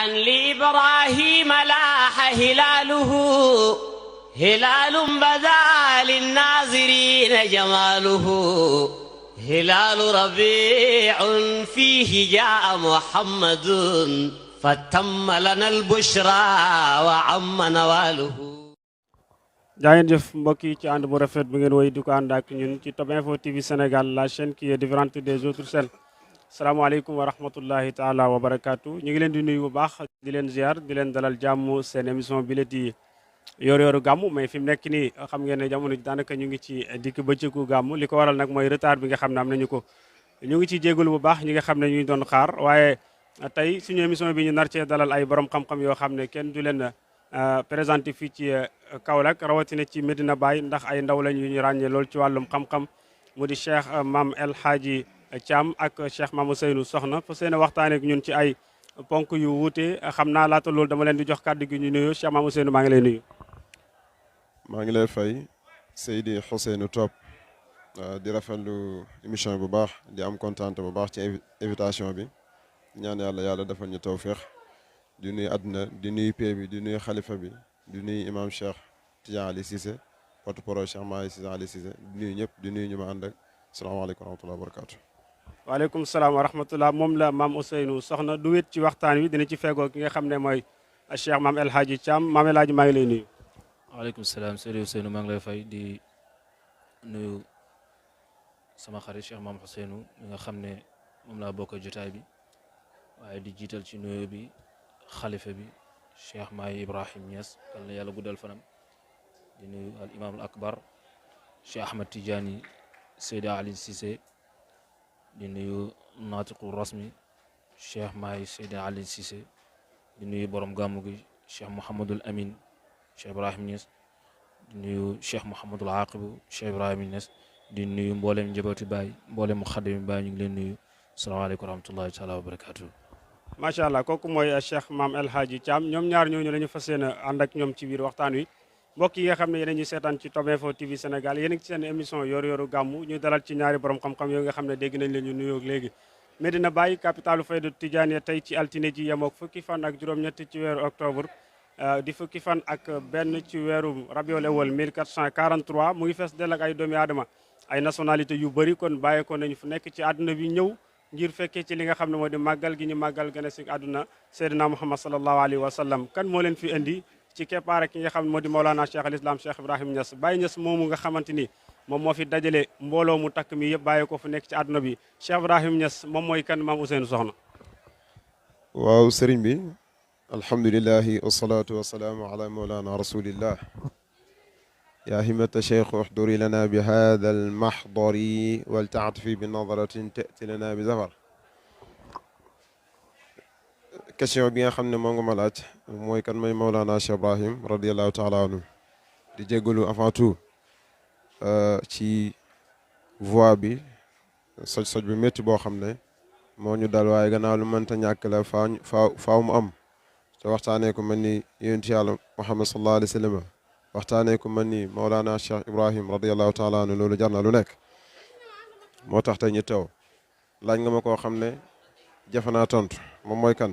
أن لإبراهيم لاح هلاله هلال بدا للناظرين جماله هلال ربيع فيه جاء محمد فتم لنا البشرى وعم نواله. jaa ngeen jëf mbokk yi ci ànd bu rafet bi ngeen woy di ko ànd ak ñun ci Top Info TV Sénégal, la chaîne qui est différente des autres chaînes. salaamaaleykum wa rahmatullahi taala wa barakaatu. ñu ngi leen di nuyu bu baax di leen ziar di leen dalal jàmm seen émission bi la di yor-yoru gàmmu. mais fi mu nekk nii xam ngeen ne jamono ji daanaka ñu ngi ci dikk bëccëgu gàmmu. li ko waral nag mooy retard bi nga xam ne am nañu ko. ñu ngi ciy jégalu bu baax ñi nga xam ne ñu ngi doon xaar, waaye tey suñu émission bi ñu nar cee dalal ay borom xam-xam yoo xam ne kenn du leen présenté fii ci Kaolack, rawatina ci Medina Baye, ndax ay ndaw lañ yu ñu ràññee lool ci wàllum xam-xam. mu di Cheikh Mame El Hadji Thiam ak Cheikh Mame Ousseynou Soxna fa seen waxtaanee ak ñun ci ay ponk yu wuute. xam naa laata loolu dama leen di jox kàddu gi ñu nuyu Cheikh Mame Ousseynou, maa ngi lay nuyu. maa ngi lay fay Seydi Ousseynou Top di rafetlu émission bu baax di am kontaan bu baax ci invitation bi ñaan yàlla defal ñu tawféex di nuyu àdduna di nuyu pee bi di nuyu xalifa bi di nuyu imam Cheikh Tidiane Ali Cissé porte-parole Cheikh Mahi Ali Cissé di nuyu ñëpp di nuyu ñu ma ànd ak salaamaaleykum wa rahmatulah wa barakaatu. waaleykum salaam wa rahmatulah. moom la Mame Ousseynou Soxna du wét ci waxtaan wi dina ci feegoo ki nga xam ne mooy Cheikh Mame El Hadji Thiam. Mame El Hadji maa ngi lay nuyu. waaleykum salaam Seydou Ousseynou maa ngi lay fay di nuyu sama xarit Cheikh Mame Ousseynou mi nga xam ne moom laa bokk jotaay bi, waaye di jiital ci nuyoo bi xalifa bi Cheikh Mahi Ibrahim Niass, yal na yàlla guddal fanam. di nuyu al imam al akbar Cheikh Ahmed Tidiane Seydi Ali Cissé. di nuyu naatiqu rasmi Cheikh Mahi Seydi Ali Cissé. di nuyu borom gàmmu gi Cheikh Mouhamadul Amin Cheikh Ibrahim Niass. di nuyu Cheikh Mouhamadul Aqibu Cheikh Ibrahim Niass. di nuyu mboolem njabooti Baay, mboolem muxaddami Baay, ñu ngi leen nuyu. salaamaaleykum wa rahmatullahi taala wa barakaatu. macha allah kooku mooy Cheikh Mame El Hadji Thiam. ñoom ñaar ñooñu la ñu fas yéene ànd ak ñoom ci biir waxtaan wi. mbokk yi nga xam ne yéen a ñuy seetaan ci Top Info TV Sénégal, yéen a ngi ci seen émission yor-yoru gàmmu. ñu dalal ci ñaari borom xam-xam yooyu nga xam ne dégg nañ leen ñu nuyoo léegi. Medina Baye, capitalu fayda Tijaaniya, tey ci altine ji yemook fukki fan ak juróom-ñett ci weeru octobre di fukki fan ak benn ci weeru rabiul awwal 1443. mu ngi fees del ak ay doomi aadama, ay nationalité yu bëri kon bàyyeekoo nañu fu nekk ci àdduna bi ñëw ngir fekkee ci li nga xam ne moo di màggal gi ñu màggal gane si àdduna Seydina Muhammad sallallahu alayhi wa sallam. kan moo leen fi indi ci keppaar ki nga xam ne moo di Mawlana Cheikh al Islam Cheikh Ibrahim Niass. Baye Niass moomu nga xamante ni moom moo fi dajale mbooloo mu takk mi yëpp bàyyi ko fu nekk ci àdduna bi. Cheikh Ibrahim Niass moom mooy kan? Mame Ousseynou Soxna. waaw sëriñ bi alhamdulilahi wasalaatu wasalaamu ala mawlana rasulillah. yaa himmata cheikh uxduri lana bi hada almaxdari waltaatfi bi nadaratin tati lana bi zafar. question bi nga xam ne moo nga ma laaj mooy kan mooy Mawlana Cheikh Ibrahim radiallahu taala anhu. di jégalu avant tout ci voix bi soj bi métti boo xam ne moo ñu dal, waaye gannaaw lu mënta ñàkk la faaw mu am. te waxtaanee ko mel ni yonent yàlla Muhammad sallallahu alayhi wa sallam, waxtaanee ko mel ni Mawlana Cheikh Ibrahim radiallahu taala anhu, loolu jar na lu nekk. moo tax tey ñu teew. laaj nga ma koo xam ne jafe naa tontu moom mooy kan,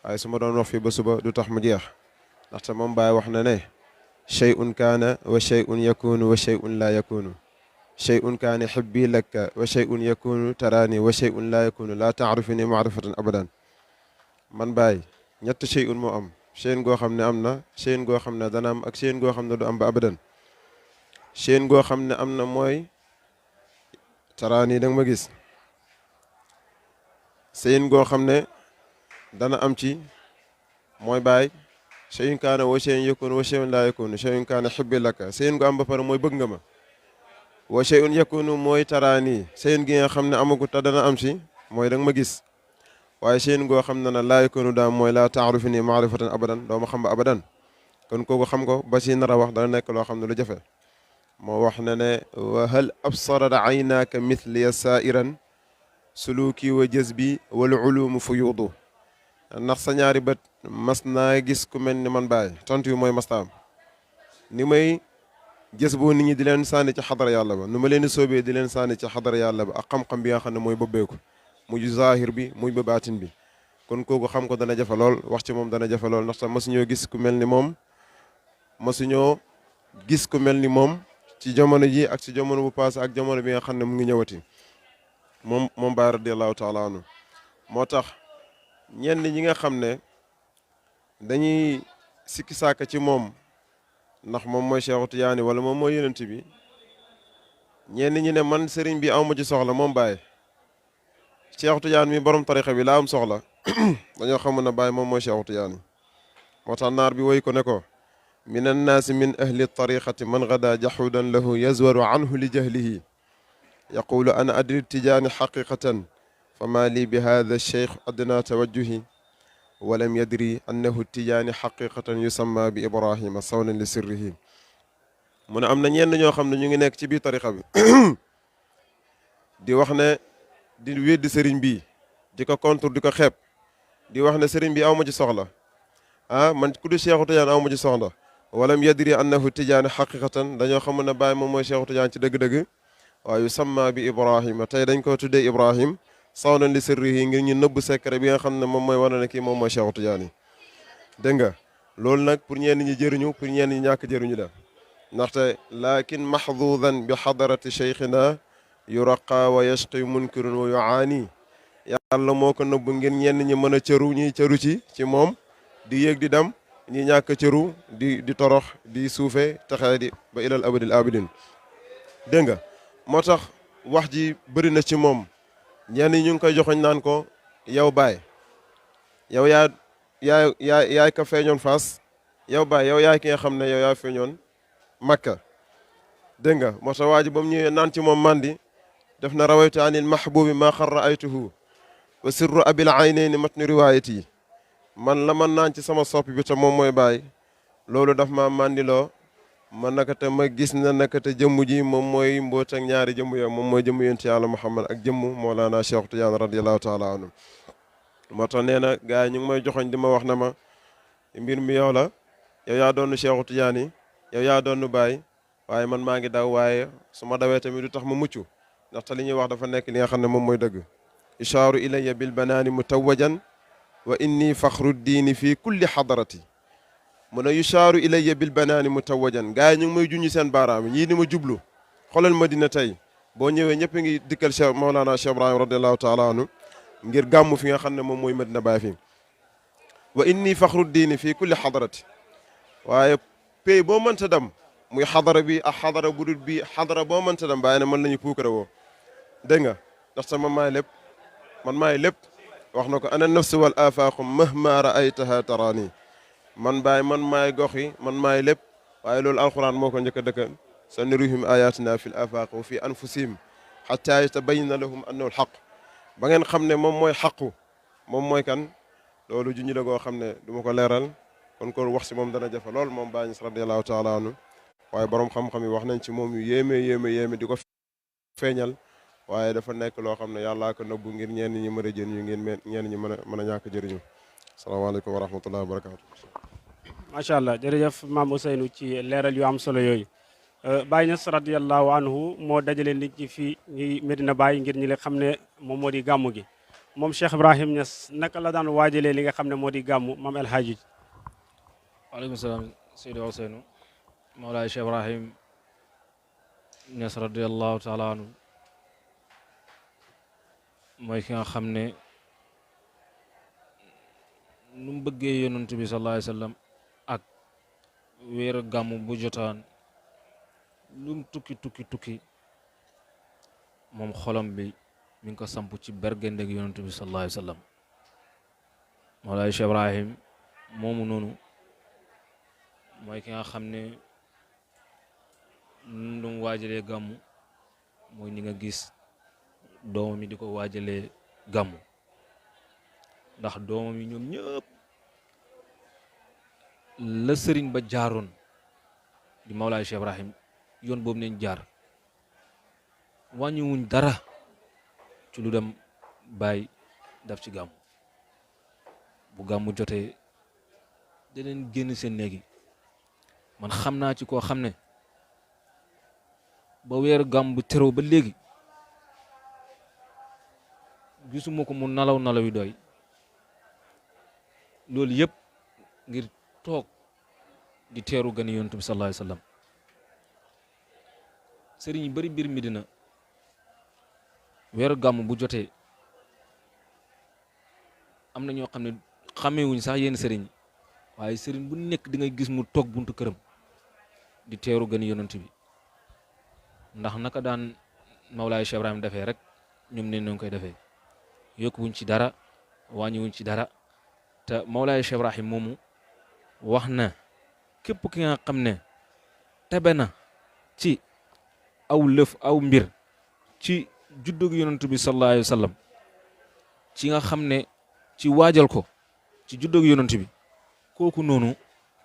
waaye su ma doon wax fii ba suba du tax mu jeex, ndaxte moom Baay wax na ne shay'un kaana wa shay'un yakunu wa shay'un laa yakunu. shay'un kaana hubbi laka wa shay'un yakunu taraani wa shay'un laa yakunu laa taarifuni maarifatan abadan. man Baay ñett shay'un moo am. shay'un goo xam ne am na, shay'un goo xam ne dana am, ak shay'un goo xam ne du am ba abadan. shay'un goo xam ne am na mooy taraani da nga ma gis. shay'un goo xam ne dana am ci mooy Baay shay'un kaana wa shay'un yakunu wa shay'un laa yakunu. shay'un kaana hubbi laka, shay'un gu am ba pare mooy bëgg nga ma. wa shay'un yakunu mooy taraani, shay'un gi nga xam ne amagu te dana am ci mooy da nga ma gis. waaye shay'un goo xam ne na laa yakunu daam mooy laa taarifuni maarifatan abadan, doo ma xam ba abadan. kon kooku xam ko ba si nar a wax dana nekk loo xam ne lu jafe. moo wax ne ne wa hal absarat aynaaka mithliya saa'iran suluki wa jazbi wal ulumu fuyuudu. ndax sa ñaari bët mas naa gis ku mel ni man Baay. tontu yu mooy mastaam ni may jës boo nit ñi di leen sànni ci xadara yàlla ba, nu ma leen di soobee di leen sànni ci xadara yàlla ba, ak xam-xam bi nga xam ne mooy bëbbeeku muy zahir bi muy ba baatin bi. kon kooku xam ko dana jafe lool wax ci moom dana jafe lool ndaxte masuñoo gis ku mel ni moom masuñoo gis ku mel ni moom ci jamono ji ak ci jamono bu passé ak jamono bi nga xam ne mu ngi ñëwati moom Baay radiyallahu taala anhu moo tax ñenn ñi nga xam ne dañuy sikki saaka ci moom ndax moom mooy Cheikhu Tijaani wala moom mooy yonent bi ñenn ñi ne man sëriñ bi awma ci soxla moom Baay Cheikhu Tijaani mi borom tarixa bi laa am soxla dañoo xamul ne Baay moom mooy Cheikhu Tijaani moo tax naar bi woy ko ne ko min annaasi min ahli tariqati man gada jahudan lahu yazwaru anhu li jahlihi yaqulu ana adri tijaani xaqiqatan fama lii bi hada cheikh adna tawajjuhi walam yadri annahu tijaani xaqiqatan yusamma bi ibrahima sawnan li sirrihi mu ne am na ñenn ñoo xam ne ñu ngi nekk ci biir tariqa bi di wax ne di weddi sëriñ bi di ko contre di ko xeeb di wax ne sëriñ bi aw ma ci soxla ah man ku du Cheikhu Tidiane aw ma ci soxla walam yadri annahu tijaani xaqiqatan dañoo xamul ne Baay moom mooy Cheikhu Tidiane ci dëgg-dëgg waaye yusamma bi ibrahima tey dañ ko tuddee ibrahim sawnan li sirrihi ngir ñu nëbb secret bi nga xam ne moom mooy wane ne kii moom mooy Cheikhu Tidiane dégg nga loolu nag pour ñenn ñi jëriñu pour ñenn ñi ñàkk jëriñu la ndaxte lakin mahdudan bi xadarati cheikhina yuraqa wa yashqi munkirun wa yuaani yàlla moo ko nëbb ngir ñenn ñi mën a cëru ñiy cëru ci moom di yéeg di dem ñi ñàkk cëru di torox di suufe taxee di ba ilal abadil abidin dégg nga moo tax wax ji bëri na ci moom ñenn ñi ñu ngi koy joxoñ naan ko yow Baay yow yaay ka feeñoon Faas yow Baay yow yaay ki nga xam ne yow yaa feeñoon Makka dégg nga moo tax waa ji ba mu ñëwee naan ci moom mandi def na rawaytu anil mahbubi ma xar raaytuhu wa sirru abil aynayni matnu riwaayati man la man naan ci sama soppi bi te moom mooy Baay loolu daf ma mandiloo ma naka te ma gis na naka te jëmm ji moom mooy mboot ak ñaari jëmm yooyu moom mooy jëmm yonent Yàlla Muhammad ak jëmm Mawlana Cheikh Tidiane radiyallahu taala anhu moo tax nee na gars yi ñu ngi may joxoñ di ma wax na ma mbir mi yow la yow yaa doon Cheikh Tidiane yow yaa doon Baay waaye man maa ngi daw waaye su ma dawee tamit du tax ma mucc ndaxte li ñuy wax dafa nekk li nga xam ne moom mooy dëgg ishaaru ilayya bil banaani mutawajan wa inni faxru diini fii kulli xadarati mu ne yushaaru ilayya bil banaani mutawajan gars yi ñu ngi may junñi seen baaraam yi ñii di ma jublu xoolal Madina tey boo ñëwee ñëpp ngi dikkal Cheikh Mawlana Cheikh Ibrahim radiallahu taala anhu ngir gàmmu fi nga xam ne moom mooy Madina Baay fi wa inni faxru diini fii kulli xadarati waaye pay boo mënta dem muy xadara bi ak xadara bu dul bi xadara boo mënta dem bàyyi ne man la ñu puukare woo dégg nga ndaxte man maay lépp wax na ko ana nafsi wal afaaqu mahma raaytaha taraani man Baay man maay gox yi man maay lépp waaye loolu alquran moo ko njëkk a dëkkan sa nurihim ayatina fi l afaq wa fi anfusihim xatta yatabayana lahum annahu alxaq ba ngeen xam ne moom mooy xaqu moom mooy kan loolu junñi la goo xam ne du ma ko leeral kon ko wax si moom dana jafe lool moom Baay Ñas radiallahu taala anhu waaye borom xam-xam yi wax nañ ci moom yu yéeme di ko feeñal waaye dafa nekk loo xam ne yàllaa ko nëbbu ngir ñenn ñi mën a jëriñu ngeen ñenn ñi mën a ñàkk jëriñu salaamaaleykum wa rahmatullahi wa barakatu macha allah jërëjëf maam Ousseynou ci leeral yu am solo yooyu Baay Ñas radiyallahu anhu moo dajale nit ñi fii ñi Medina Baay ngir ñi la xam ne moom moo di gàmmu gi moom Cheikh Ibrahim Ñas naka la daan waajalee li nga xam ne moo di gàmmu maam El Hadji. waaleykum salaam Seydou Ousseynou Mawlaay Cheikh Ibrahim Ñas radiyallahu taala anhu mooy ki nga xam ne nu mu bëggee yonent bi sallallahu alayhi wa sallam ak weeru gàmmu bu jotaan lu mu tukki moom xolam bi mi ngi ko samp ci bergendeg yonent bi sallallahu alayhi wa sallam Mawlaay Cheikh Ibrahim moomu noonu mooy ki nga xam ne nu mu waajalee gàmmu mooy ni nga gis doomam yi di ko waajalee gàmmu ndax doomam yi ñoom ñëpp la sëriñ ba jaaroon di Mawlaay Cheikh Ibrahim yoon boobu nañ jaar wàññiwuñ dara ci lu dem Baay daf ci gàmmu bu gàmmu jotee da leen génn seen néegi man xam naa ci koo xam ne ba weeru gàmmu bu teroo ba léegi gisuma ko mu nalaw yi doy loolu yëpp ngir toog di teeru gani yonent bi sallallahu alayhi wa sallam. sëriñ yi bari biir Medina weeru gàmm bu jotee am na ñoo xam ne xamewuñ sax yenn sëriñ waaye sëriñ bu nekk di ngay gis mu toog buntu këram di teeru gani yonent bi ndax naka daan Mawlaay Cheikh Ibrahim defee rek ñoom ne ñu koy defee yokkuwuñ ci dara wàññiwuñ ci dara te Mawlaay Cheikh Ibrahim moomu wax na képp ki nga xam ne tabe na ci aw lëf aw mbir ci juddug yonent bi sallallahu alayhi wa sallam ci nga xam ne ci waajal ko ci juddug yonent bi kooku noonu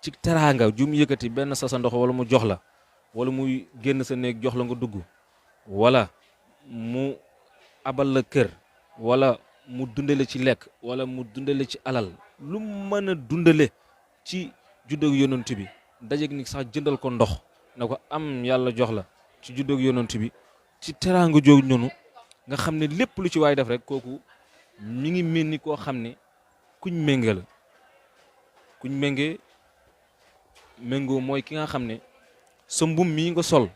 ci teraanga ju mu yëkkati benn sa ndox wala mu jox la wala muy génn sa néeg jox la nga dugg wala mu abal la kër wala mu dundale ci lekk wala mu dundale ci alal lu mën a dundale ci juddug yonent bi dajeeg ni sax jëndal ko ndox na ko am yàlla jox la ci juddug yonent bi ci teraanga jooju noonu nga xam ne lépp lu ci waay def rek kooku mi ngi mel ni koo xam ne kuñ ménge la kuñ méngoo mooy ki nga xam ne sa mbum mii nga sol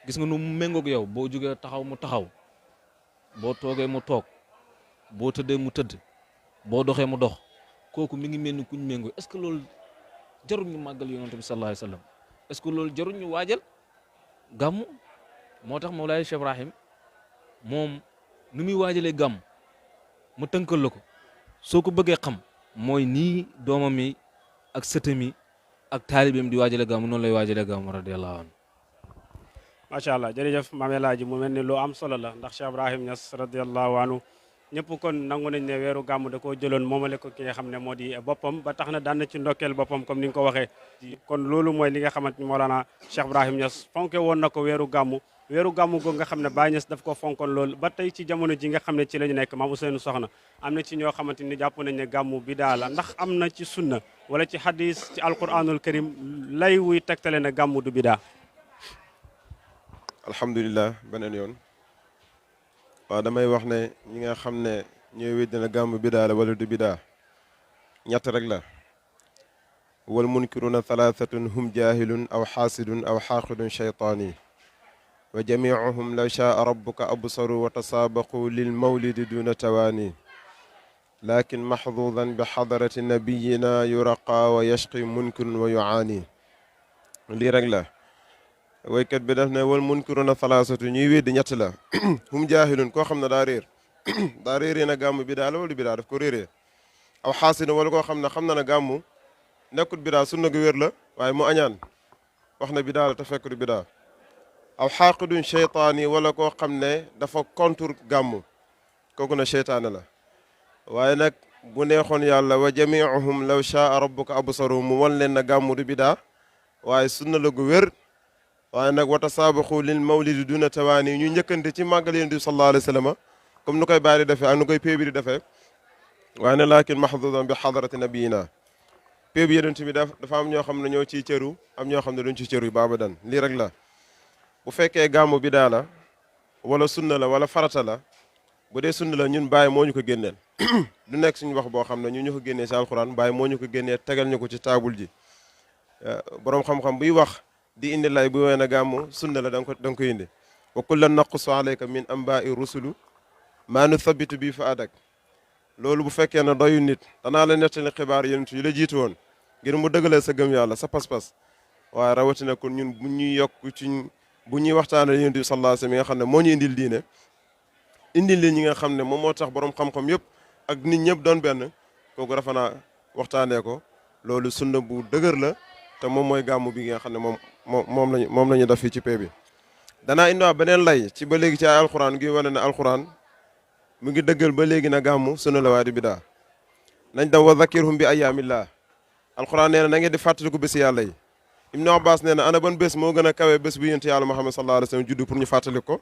gis nga nu mu méngoog yow boo jógee taxaw mu taxaw boo toogee mu toog boo tëddee mu tëdd boo doxee mu dox kooku mi ngi mel ni kuñ méngoo est-ce que loolu jarul ñu màggal yonent bi sallallahu alayhi wa sallam est-ce que loolu jarul ñu waajal gàmmu moo tax Mawlaay Cheikh Ibrahim moom nu muy waajalee gàmm mu tënkal la ko soo ko bëggee xam mooy nii doomam yi ak sëtam yi ak taalibeem di waajale gàmm noonu lay waajalee gàmm radiyallahu anhu. macha allah jërëjëf Mame El Hadji mu mel ni lu am solo la ndax Cheikh Ibrahim Niass radiyallahu anhu ñëpp kon nangu nañ ne weeru gàmm da koo jëloon moomale ko ki nga xam ne moo di boppam ba tax na daan na ci ndokkeel boppam comme ni nga ko waxee. kon loolu mooy li nga xamante ni Mawlana Cheikh Ibrahim Niass fonke woon na ko weeru gàmm googu nga xam ne Baye Niass daf ko fonkoon loolu ba tey ci jamono ji nga xam ne ci la ñu nekk Mame Ousseynou Soxna am na ci ñoo xamante ni jàpp nañ ne gàmmu bidaa la ndax am na ci sunna wala ci hadis ci alquranul karim lay wuy tegtale na gàmmu du bidaa. alhamdulilah beneen yoon waaw damay wax ne ñi nga xam ne ñooy weddi na gàmmu bidaa la wala du bidaa ñett rek la wal munkiruna thalathatun hum jahilun aw xaasidun aw xaaqidun shaytaani wa jamiuhum law shaa rabbuka absaru wa tasaabaqu lil mawlidi duna tawaani lakin maxduudan bi xadarati nabiyina yuraqa wa yashqi munkirun wa yuaani lii rek la waykat bi def ne wal munkiruna thalathatu ñuy weddi ñett la hum jaahilun koo xam ne daa réer daa réeree na gàmmu bidaa la wala bidaa daf ko réeree aw xaasidun wala koo xam na ne gàmmu nekkut bidaa sunna gu wér la waaye mu añaan wax na bidaa la te fekk du bidaa aw xaaqidun cheytaani wala koo xam ne dafa kontur gàmmu kooku na cheytaane la waaye nag bu neexoon yàlla wa jamiuhum law shaa rabbuka absaru mu wan leen na gàmmu du bidaa waaye sunna la gu wér waaye nag wa tasaabaxu lil mawlidi duna tawaani ñu njëkkante ci màggal yonent bi sallallahu alayhi wa sallam comme nu koy bàyyi di defee ak nu koy péebi di defee waaye ne laakin mahdudan bi xadarati nabiyina péebi yonent bi dafa am ñoo xam ne ñoo ciy cëru am ñoo xam ne duñ ci cëru baaba dan lii rek la bu fekkee gàmmu bidaa la wala sunna la wala farata la bu dee sunna la ñun bàyyi moo ñu ko génneel du nekk suñu wax boo xam ne ñu ko génnee ci alxuraan bàyyi moo ñu ko génnee tegal ñu ko ci taabul ji boroom xam-xam buy wax di indi lay bu wee na gàmmu sunna la da nga ko indi wa kullan naqussu alayka min ambaai rusulu maa nu thabitu bii fa adak loolu bu fekkee ne doyu nit danaa la nettali xibaar yonent yu la jiitu woon ngir mu dëggalee sa gëm yàlla sa pas-pas waaye rawatina kon ñun bu ñuy yokk ci bu ñuy waxtaanee yonent bi sallallahu alayhi wasallam mi nga xam ne moo ñu indil diine indil li ñi nga xam ne moom moo tax borom xam-xam yëpp ak nit ñëpp doon benn kooku rafa naa waxtaanee ko loolu sunna bu dëgër la te moom mooy gàmmu bi nga xam ne moom la ñu def fii ci pee bi. danaa indiwaat beneen lay ci ba léegi ci ay alxuraan gi wane ne alxuraan mu ngi dëggal ba léegi na gàmmu sunna la waaye di bidaa nañ dem wa zakirhum bi ayaamillah alxuraan nee na ngeen di fàttaliku bési yàlla yi. Ibnu Abbas nee na ana ban bés moo gën a kawe bés bu yonent yàlla Muhammad sallallahu alayhi wa sallam juddu pour ñu fàttali ko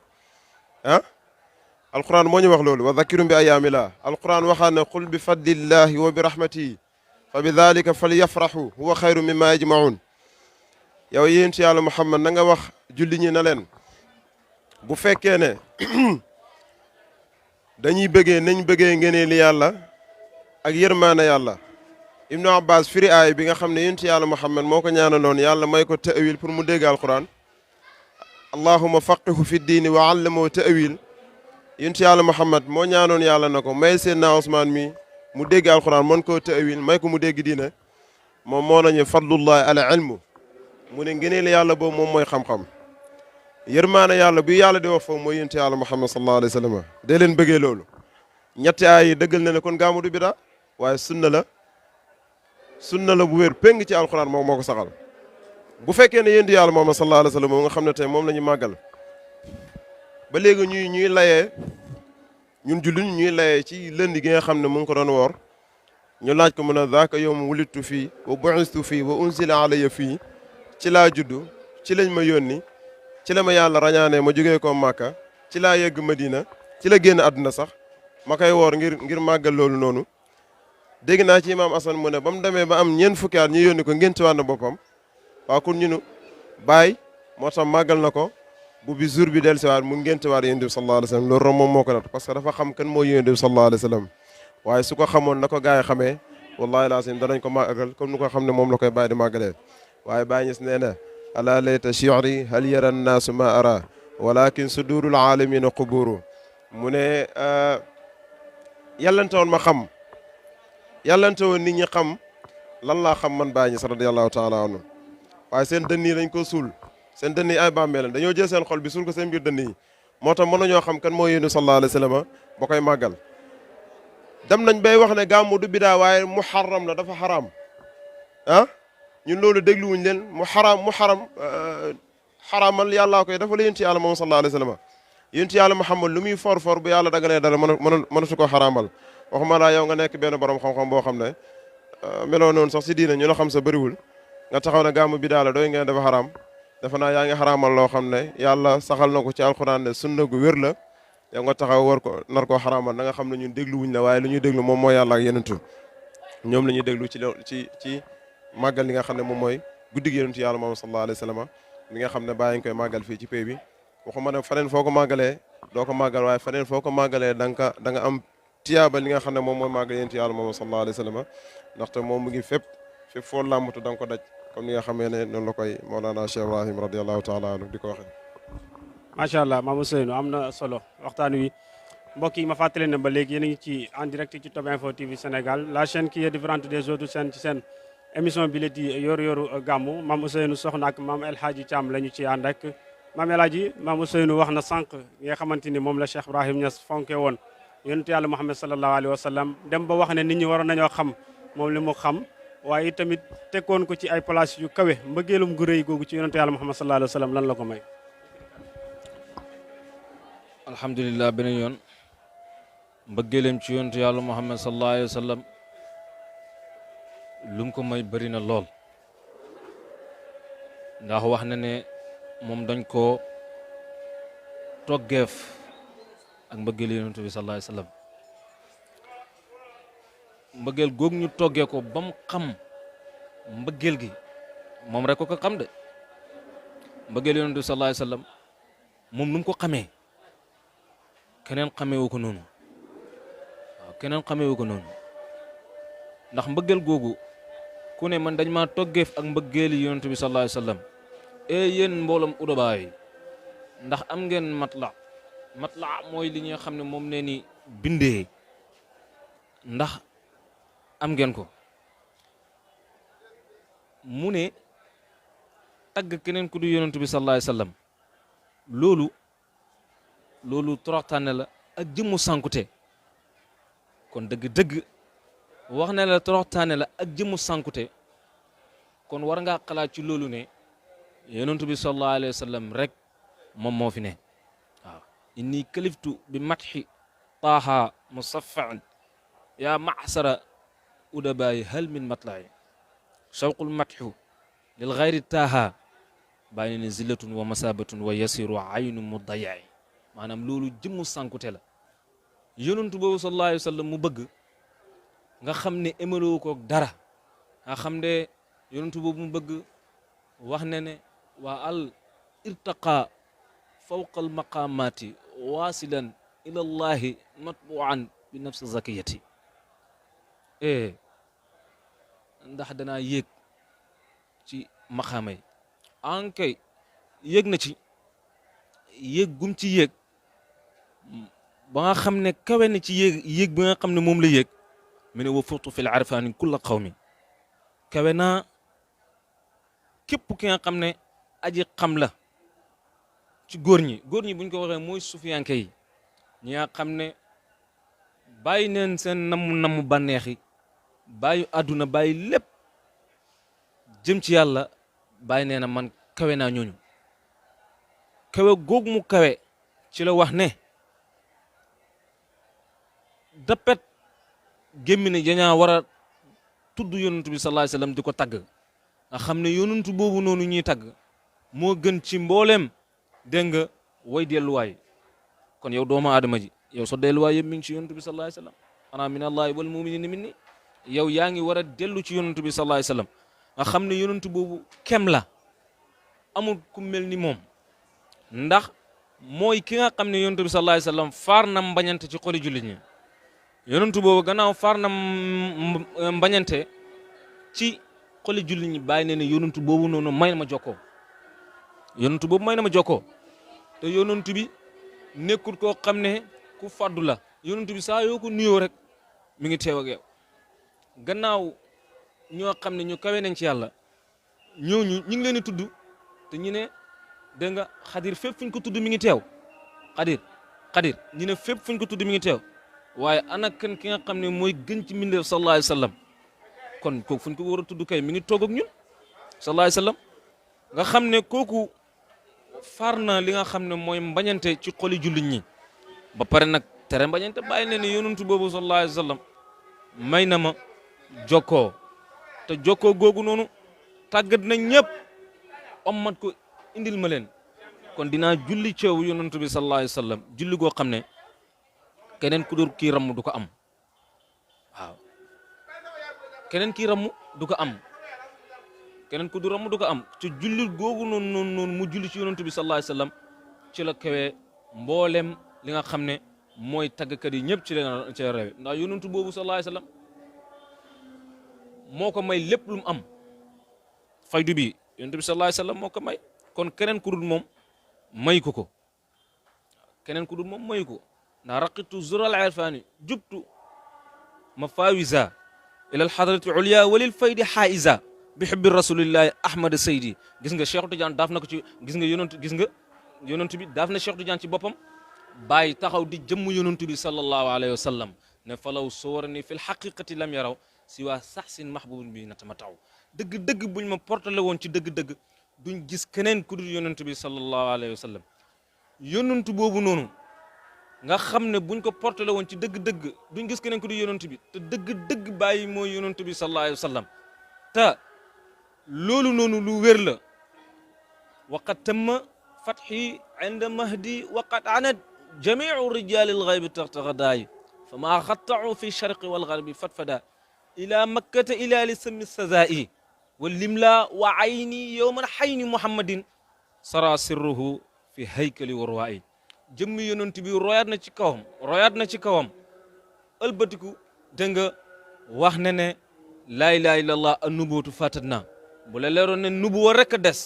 ah alquran moo ñu wax loolu wa zakirum bi ayaamillah alquran waxaan ne qul bi fadlillahi wa bi rahmatihi fa bi dalika falyafrahu huwa xayru mimma yajmaun yow yonent yàlla Muhammad na nga wax julli ñi na leen bu fekkee ne dañuy bëggee nañ bëggee ngeneeli yàlla ak yërmaane yàlla ibnu abbas firi aay bi nga xam ne yonent yàlla muhammad moo ko ñaanaloon yàlla may ko ta'wil pour mu dégg alquran allahuma faqihu fi diini wa allamahu ta'wil yonent yàlla muhammad moo ñaanoon yàlla na ko may Seydina Ousmane mi mu dégg alquran mën koo ta'wil may ko mu dégg diine moom moo nañu fadlullahi ala ilmu mu ne ngëneel yàlla boobu moom mooy xam-xam yërmaane yàlla bi yàlla di wax foofu mooy yonent yàlla muhammad sallallahu alayhi wa sallam dee leen bëggee loolu ñetti aay yi dëggal na ne kon gàmmu du bida waaye sunna la bu wér péng ci alquran moom moo ko saxal bu fekkee ne yonent yàlla muhammad sallallahu alayhi wa sallam moom nga xam ne tey moom la ñu màggal ba léegi ñuy layee ñun jullit ñuy layee ci lënd gi nga xam ne mu ngi ko doon woor ñu laaj ko mu ne zaaka yawma wulidtu fii wa bu'istu fii wa unzila alayya fii ci laa juddu ci lañ ma yónni ci la ma yàlla rañaanee ma jógee ko Màkka ci laa yegg Madina ci la génn àdduna sax ma koy woor ngir màggal loolu noonu dégg naa ci imaam Asan mu ne ba mu demee ba am ñeent fukki at ñu yónni ko ngénti waat na boppam waaw kon ñunu baay moo tax màggal na ko bu bi jour bi dellusiwaat mu ngénti waat yonent bi sallallahu alayhi wa sallam loolu rom moom moo ko def parce que dafa xam kan moo yonent bi sallallahu alayhi wa sallam waaye su ko xamoon na ko gars yi xamee wallahi laasim danañ ko màggal comme ni ko xam ne moom la koy bàyyi di màggalee waaye Baay Ñas nee na ala layta shi'ri hal yara nnaasu ma ara walakin sudurul alamina quburu mu ne yàllante woon ma xam yàllante woon nit ñi xam lan laa xam man Baay Ñas radiyallahu taala anhu waaye seen dënn yi dañ ko suul seen dënn yi ay bàmmeel dañoo jël seen xol bi suul ko seen biir dënn yi moo tax mën nañoo xam kan moo yéenu sallallahu alayhi wa sallam ba koy màggal dem nañ bay wax ne gàmmu du bidaa waaye muharram la dafa xaraam ah ñun loolu dégluwuñ leen mu xaram xaraamal yàllaa koy dafa la yonent yàlla moom sallallahu alayhi wa sallam yonent yàlla Muhammad lu muy for bu yàlla dagalee dara mënatu ko xaraamal waxuma laa yow nga nekk benn borom xam-xam boo xam ne meloo noonu sax si diina ñu la xam sa bëriwul nga taxaw ne gàmmu bidaa la doy ngeen dafa xaraam dafa naa yaa ngi xaraamal loo xam ne yàlla saxal na ko ci alxuraan ne sunna gu wér la yow nga taxaw war ko nar koo xaraamal da nga xam ne ñun dégluwuñ la waaye lu ñuy déglu moom mooy yàlla ak yenentu ñoom la ñuy déglu ci màggal li nga xam ne moom mooy guddig yenentu yàlla moom sallallahu alayhi wa sallam li nga xam ne bàyyi nga koy màggal fii ci pays bi waxuma ne faneen foo ko màggalee doo ko màggal waaye faneen foo ko màggalee da nga am tiyaaba li nga xam ne moom mooy màggal yenentu yàlla moom sallallahu alayhi wa sallam ndaxte moom mu ngi fépp foo làmbatu da nga ko daj comme ni nga xamee ne noonu la koy Mawlana Cheikh Ibrahim radiallahu taala anhu di ko waxee macha allah Mame Ousseynou am na solo waxtaan wi mbokk yi ma fàttali ne ba léegi yéen a ngi ci en direct ci Top Info TV Sénégal la chaîne qui est différente des autres chaînes ci seen émission bi la di yor-yoru gàmmu Mame Ousseynou Soxna ak Mame El Hadji Thiam la ñu ci ànd ak Mame El Hadji Mame Ousseynou wax na sànq nga xamante ni moom la Cheikh Ibrahim Niass fonke woon yonentu yàlla Muhammad sallallahu alayhi wa sallam dem ba wax ne nit ñi waroon nañoo xam moom li mu xam waaye tamit tekkoon ko ci ay place yu kawe mbëggeelum gu rëy googu ci yonentu yàlla Muhammad sallallahu alayhi wa sallam lan la ko may. alhamdulilah beneen yoon mbëggeelem ci yonentu yàlla Muhammad sallallahu alayhi wa sallam lu mu ko may bëri na lool ndax wax na ne moom dañ koo toggeef ak mbëggeel yonentu bi sallallahu alayhi wa sallam mbëggeel googu ñu toggee ko ba mu xam mbëggeel gi moom rek ko xam de mbëggeel yonent bi sallallahu alayhi wa sallam moom nu mu ko xamee keneen xamee wu ko noonu waaw keneen xamee wu ko noonu ndax mbëggeel googu ku ne man dañ maa toggeef ak mbëggeeli yonent bi sallallahu alayhi wa sallam yéen mbooloom udabaa yi ndax am ngeen matla mooy li nga xam ne moom nee ni bindee ndax am ngeen ko mu ne tagg keneen ku du yonent bi sallallahu alayhi wasallam loolu toroxtaane la ak jëmmu sànkute kon dëgg-dëgg wax ne la toroxtaane la ak jëmmu sànkute kon war ngaa xalaat ci loolu ne yonent bi sallallahu alayhi wasallam rek moom moo fi ne waaw inni kaliftu bi matxi taaha musaffaan yaa maxsara udabaayi hal min matlayi shawqul matxu lil xayri taaha bàyyi ne zillatun wa masabatun wa yasiru aynu mudayayi maanaam loolu jëmmu sànkute la yonentu boobu sallallahu alayhi wa sallam mu bëgg nga xam ne émaloo ko dara nga xam ne yonentu boobu mu bëgg wax ne ne waa al irtaqa fawqa al maqamati wasilan ila allahi matbuan bi nafsi zakiyati ndax danaa yéeg ci maxaama yi ankay yéeg na ci yéeg gum ci yéeg ba nga xam ne kawe na ci yéeg bi nga xam ne moom la yéeg mu ne wa fuqtu fil arfaani kulla qawmi kawe naa képp ki nga xam ne aji xam la ci góor ñi buñ ko waxee mooy sufiyanke yi ñi nga xam ne bàyyi neen seen namm bànneex yi bàyyi àdduna bàyyi lépp jëm ci yàlla bàyyi nee na man kawe naa ñooñu kawe googu mu kawe ci la wax ne dappet gémmi ne dañaa war a tudd yonantu bi sallallahu alayhi wasallam di ko tagg nga xam ne yonantu boobu noonu ñuy tagg moo gën ci mbooleem dégg nga way delluwaay kon yow doomu aadama ji yow so delluwaay yëpp mi ngi ci yonantu bi sallallahu alayhi wasallam ana min allahi wal muminina minni yow yaa ngi war a dellu ci yonantu bi sallallahu alayhi wasallam nga xam ne yonantu boobu kem la amul ku mel ni moom ndax mooy ki nga xam ne yonantu bi sallallahu alayhi wasallam faar na mbañante ci xoli jullit ñi yonantu boobu gannaaw faar na mbañante ci xoli jullit ñi bàyyi ne ne yonantu boobu noonu may na ma jokkoo yonantu boobu may na ma jokkoo te yonantu bi nekkul koo xam ne ku fàddu la yonantu bi saa yoo ko nuyoo rek mi ngi teew ak yow gannaaw ñoo xam ne ñu kawe nañ ci yàlla ñooñu ñu ngi leen di tudd te ñu ne dégg nga xadir fépp fuñ ko tudd mi ngi teew xadir ñu ne fépp fuñ ko tudd mi ngi teew waaye ana kan ki nga xam ne mooy gën ci mbindeef sallallahu alayhi wa sallam kon kooku fuñ ko war a tudd kay mi ngi toog ak ñun sallallahu alayhi wa sallam nga xam ne kooku far na li nga xam ne mooy mbañante ci xoli jullit ñi ba pare nag tere mbañante bàyyi ne ne yonantu boobu sallallahu alayhi wa sallam may na ma jokkoo te jokkoo googu noonu tàggat na ñëpp ommat ko indil ma leen kon dinaa julli ceew yonantu bi sallallahu alayhi wa sallam julli goo xam ne keneen ku dul kii ramm du ko am waaw keneen kii ramm du ko am keneen ku dul ramm du ko am te julli googu noonu mu julli ci yonantu bi sallallahu alayhi wa sallam ci la kawee mboolem li nga xam ne mooy tàggkat yi ñëpp ci la rewe ndax yonantu boobu sallallahu alayhi wa sallam moo ko may lépp lu mu am faydu bi yonantu bi sallallahu alayhi wa sallam moo ko may kon keneen ku dul moom may ko keneen ku dul moom may ko ndax raqitu zural irfani jubtu mafawisa ila alxadrati ulia walil faydi xaisa bi xubbi rasulillahi ahmad saydi gis nga Cheikh Tidiane daaf na ko ci gis nga yonantu bi daaf na Cheikh Tidiane ci boppam bàyyi taxaw di jëmm yonantu bi sallallahu alayhi wa sallam ne falaw soorani fi lxaqiqati lam yaraw si waa sax sin mahbubun bi natama taw dëgg-dëgg buñ ma portale woon ci dëgg-dëgg duñ gis keneen ku dul yonantu bi sallallahu alayhi wa sallam yonantu boobu noonu nga xam ne buñ ko portale woon ci dëgg-dëgg duñ gis keneen ku dul yonantu bi te dëgg-dëgg bàyyi mooy yonantu bi sallallahu alayhi wa sallam te loolu noonu lu wér la waqad tamma fatxi inda mahdi waqad anad jamiu rijali alxaybi taxtaxadaayi fa maa xattau fi sharqi walgarbi fatfada ila makkata ila li sami sazai walimla wa ayni yowman xayni muhammadin sara sirruhu fi haykali warwaayi jëmmi yonent bi royaat na ci kawam ëlbatiku dégg nga wax ne ne laa ilaha illallah an nubuwatu fatat na bu la leeroon ne nubuwa rek a des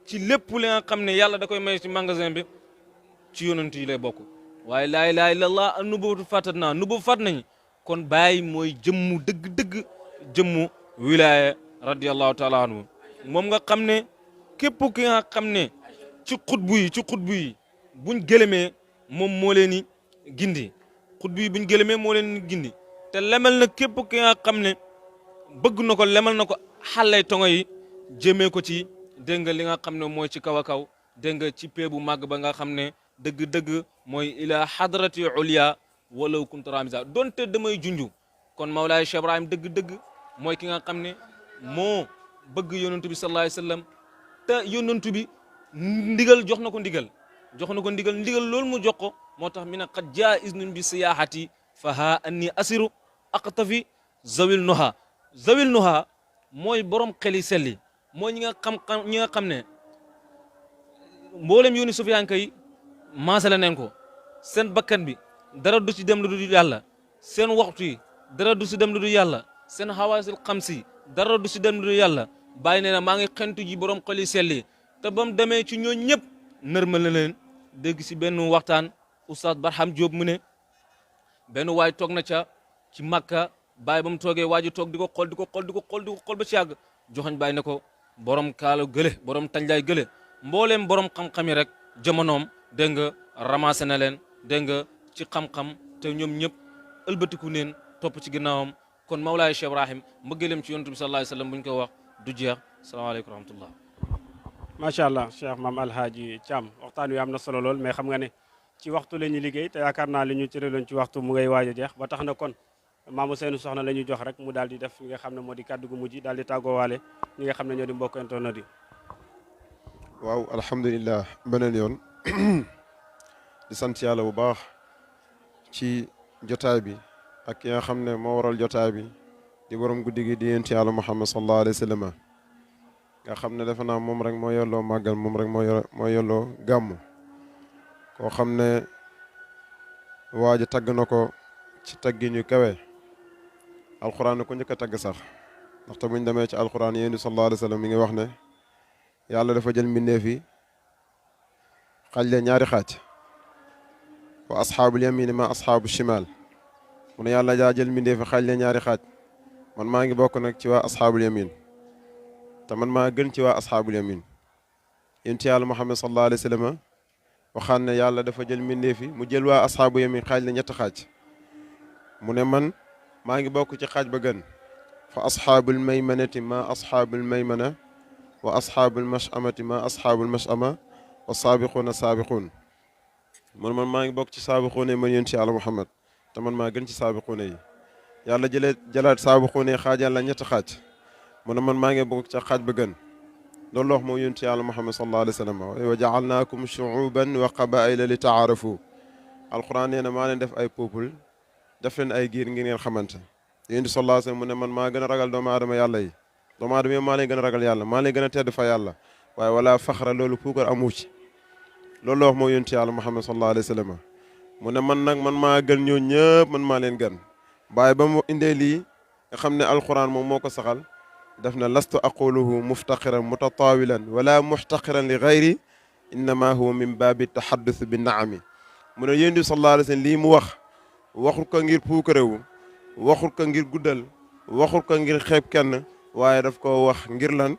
ci lépp li nga xam ne yàlla da koy may ci magasin bi ci yonent yi lay bokk waaye laa ilaha illallah an nubuwatu fatat na nubu fat nañ kon bàyyi mooy jëmmu dëgg-dëgg jëmmu wilaya radiallahu taala anhu moom nga xam ne képp ki nga xam ne ci xutbu yi buñ gëlëmee moom moo leen ni gindi xutbu yi buñ gëlëmee moo leen ni gindi te lemal na képp ki nga xam ne bëgg na ko lemal na ko xàllay tongo yi jëmee ko ci dégg nga li nga xam ne mooy ci kaw a kaw dégg nga ci pee bu màgg ba nga xam ne dëgg-dëgg mooy ila hadrati ulia walaw kuntu ramisa donte damay junju kon Mawlaay Cheikh Ibrahim dëgg-dëgg mooy ki nga xam ne moo bëgg yonantu bi sallallahu alayhi wasallam te yonantu bi ndigal jox na ko ndigal loolu mu jox ko moo tax mi ne qad jaa iznun bi siyaahati fa ha anni asiru aqtafi zawil nuha mooy borom xeli selli mooy ñi nga xam ne mboolem yooni sufiyanka yi maasale nañ ko seen bakkan bi dara du ci dem lu dul yàlla seen waxtu yi dara du ci dem lu dul yàlla seen xawaasil xamsi dara du si dem du yàlla bàyyi nee na maa ngi xentu ji borom xol yi sell yi te ba mu demee ci ñooñ ñëpp nërmal na leen dégg si benn waxtaan oustaz Barham Diop mu ne benn waay toog na ca ci Makka bàyyi ba mu toogee waa ji toog di ko xool di ko xool di ko xool di ko xool ba ci yàgg joxoñ bàyyi ne ko borom kaala gële borom tanjaay gële mbooleem borom xam-xam yi rek jamonoom dégg nga ramassé na leen dégg nga ci xam-xam te ñoom ñëpp ëlbatiku neen topp ci ginnaawam kon Mawlaay Cheikh Ibrahim mbëggeelam ci yonent bi sallallahu alayhi wasallam bu ñu ko wax du jeex salaamaaleykum wa rahmatullah macha allah Cheikh Mame Alhaji Thiam waxtaan wi am na solo lool mais xam nga ne ci waxtu la ñu liggéey te yaakaar naa li ñu cëraloon ci waxtu mu ngay waaj a jeex ba tax na kon Mame Ousseynou Soxna la ñuy jox rek mu daal di def li nga xam ne moo di kàddu gu mujj daal di tàggoowaale ñi nga xam ne ñoo di mbokk internet yi. waaw alhamdulilah beneen yoon di sant yàlla bu baax ci jotaay bi ak ki nga xam ne moo waral jotaay bi di borom guddi gi di yonent yàlla Muhammad sallallahu alayhi wa sallam nga xam ne defe naa moom rek moo yelloo màggal moom rek moo yelloo gàmmu koo xam ne waa ji tagg na ko ci taggin yu kawe alxuraan ko njëkk a tagg sax ndaxte buñ demee ci alxuraan yéen sallallahu alayhi wa sallam mi ngi wax ne yàlla dafa jël mbindeef yi xaaj leen ñaari xaaj wa asxaabul yamini ma asxaabu shimal mu ne yàlla daa jël mbindeef yi xaaj leen ñaari xaaj man maa ngi bokk nag ci waa asxaabul yamin te man maa gën ci waa asxaabul yamin yéen ci yàlla Muhammad sallallahu alayhi wa sallam waxaan ne yàlla dafa jël mbindeef yi mu jël waa asxaabu yamin xaaj leen ñetti xaaj mu ne man maa ngi bokk ci xaaj ba gën fa asxaabul maymanati ma asxaabul maymana wa asxaabul mashamati ma asxaabul mashama wa saabiquuna saabiquun man maa ngi bokk ci saabiquuna yi man yéen ci yàlla Muhammad te man maa gën ci saabiquuna yi yàlla jëlaat saabiquuna yi xaaj yàlla ñetti xaaj mu ne man maa ngi bokk ci xaaj ba gën loolu wax moo yónni ci yàlla Muhammad sallallahu alayhi wa sallam wa ja'alnaakum shu'uban wa qabaa'ila li ta'aarafu alquran nee na maa leen def ay peuple def leen ay giir ngir ngeen xamante yónni sallallahu alayhi wa sallam mu ne man maa gën a ragal doomu aadama yàlla yi doomu aadama yi maa leen gën a ragal yàlla maa leen gën a tedd fa yàlla waaye wala faxra loolu puukar amu ci loolu wax moo yónni ci yàlla Muhammad sallallahu alayhi wa sallam mu ne man nag man maa gën ñoo ñëpp man maa leen gën waaye ba mu indee lii nga xam ne alquran moom moo ko saxal def na lastu aquluhu muftaqiran mutataawilan wala muxtaqiran li gayri innama huwa min baabi taxaddus bi naami mu ne yéen di sallallahu alayhi wa sallam lii mu wax waxul ko ngir puukarewu waxul ko ngir guddal waxul ko ngir xeeb kenn waaye daf ko wax ngir lan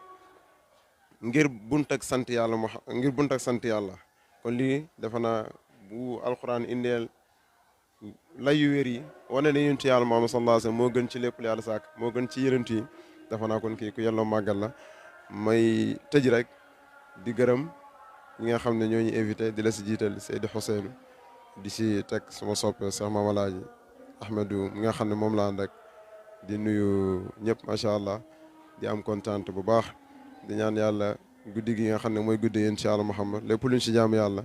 ngir bunt ak sant yàlla ngir bunt ak sant yàlla kon lii dafa naa bu alquran indeel layu wér yi wane ne yonent yàlla Muhammad sallallahu alayhi wa sallam moo gën ci lépp lu yàlla sàkk moo gën ci yonent yi dafa naa kon kii ku yelloo màggal la may tëj rek di gërëm ñi nga xam ne ñoo ñu invité di la si jiital Seydi Ousseynou di si teg sama soppe Cheikh Mame Alhaji Ahmedou mi nga xam ne moom laa ànd ak di nuyu ñëpp macha allah di am kontaan bu baax di ñaan yàlla guddi gi nga xam ne mooy guddi yéen ci yàlla Muhammad lépp luñ si jaam yàlla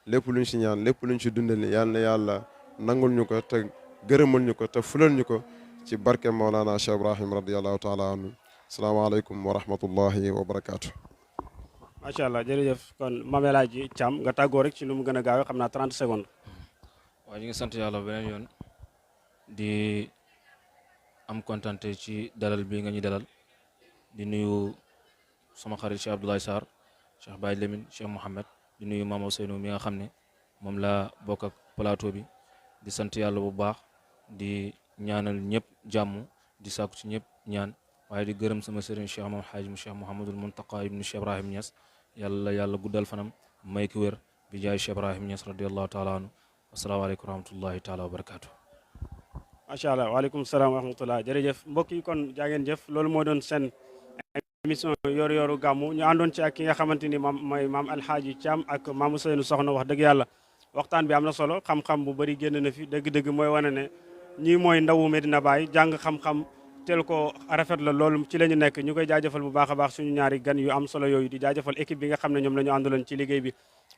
lépp luñ si ñaan lépp luñ si dundali yàlla na yàlla nangul ñu ko te gërëmal ñu ko te fulal ñu ko ci barke Mawlana Cheikh Ibrahim radiyallahu taala anhu salaamaaleykum wa rahmatullahi wa barakaatu. macha allah jërëjëf kon Mame Alhaji Thiam nga tàggoo rek ci nu mu gën a gaawee xam naa 30 secondes. waaw ñu ngi sant yàlla beneen yoon di am kontante ci dalal bi nga ñu dalal di nuyu sama xarit Cheikh Abdoulaye Sarr Cheikh Baye Lamine Cheikh Mouhamed di nuyu Mame Ousseynou mi nga xam ne moom laa bokk ak plateau bi di sant yàlla bu baax di ñaanal ñëpp jàmm di sàkku ci ñëpp ñaan waaye di gërëm sama sëriñ Cheikh Mame Hadj mu Cheikh Mouhamadul Muntaqa ibnu Cheikh Ibrahim Niass yàlla guddal fanam may ki wér bi jaay Cheikh Ibrahim Niass radiyallahu taala anhu asalaamaaleykum wa rahmatullahi taala wa barakaatu. macha allah waaleykum salaam wa rahmatullah jërëjëf mbokk yi kon jaa ngeen jëf loolu moo doon seen émission yor-yoru gàmmu ñu àndoon ci ak ki nga xamante ni mooy Mame Alhaji Thiam ak Mame Ousseynou Soxna wax dëgg yàlla waxtaan bi am na solo xam-xam bu bëri génn na fi dëgg-dëgg mooy wane ne ñii mooy ndawu Medina Baye jàng xam-xam teel ko rafet la loolu ci la ñu nekk ñu koy jaajëfal bu baax a baax suñu ñaari gan yu am solo yooyu di jaajëfal équipe bi nga xam ne ñoom la ñu àndaloon ci liggéey bi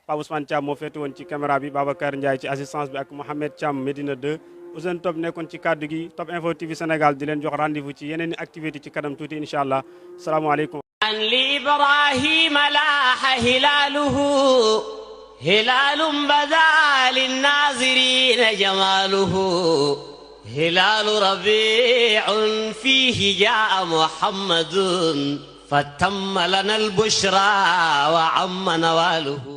Pape Ousmane Thiam moo féete woon ci caméra bi Babacar Ndiaye ci assistance bi ak Mohamed Thiam Medina 2 Ousseynou Top nekkoon ci kaddu gi Top Info TV Sénégal di leen jox rendez-vous ci yeneen i activité ci kanam tuuti incha allah salaamaaleykum li Ibrahima laaha hilaaluhu hilaalun badaa linnaaziriina jamaaluhu هلال ربيع فيه جاء محمد فتم لنا البشرى وعم نواله